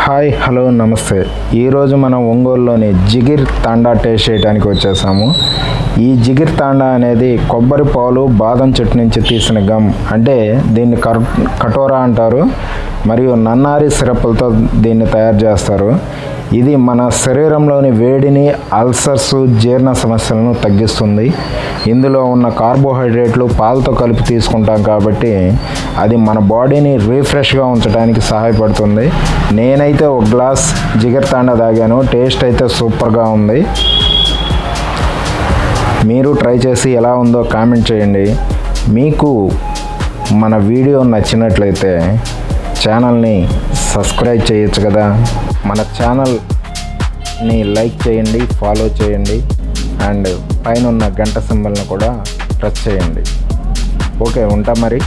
Hi hello నమస్తే. ఈరోజు మనం ఒంగోలులోని జిగిర్ తాండా టేస్ట్ చేయడానికి వచ్చేసాము. ఈ జిగిర్ తాండా అనేది కొబ్బరి పాలు బాదం చెట్టు నుంచి తీసిన గమ్, అంటే దీన్ని కటోరా అంటారు, మరియు నన్నారి సిరప్లతో దీన్ని తయారు చేస్తారు. ఇది మన శరీరంలోని వేడిని, అల్సర్స్, జీర్ణ సమస్యలను తగ్గిస్తుంది. ఇందులో ఉన్న కార్బోహైడ్రేట్లు పాలతో కలిపి తీసుకుంటాం కాబట్టి అది మన బాడీని రీఫ్రెష్గా ఉంచడానికి సహాయపడుతుంది. నేనైతే ఒక గ్లాస్ జిగర్ తాండా తాగాను. టేస్ట్ అయితే సూపర్గా ఉంది. మీరు ట్రై చేసి ఎలా ఉందో కామెంట్ చేయండి. మీకు మన వీడియో నచ్చినట్లయితే ఛానల్ని సబ్స్క్రైబ్ చేయొచ్చు కదా. మన ఛానల్ని లైక్ చేయండి, ఫాలో చేయండి, అండ్ పైన ఉన్న గంట సింబల్ని కూడా ప్రెస్ చేయండి. ఓకే, ఉంటా మరి.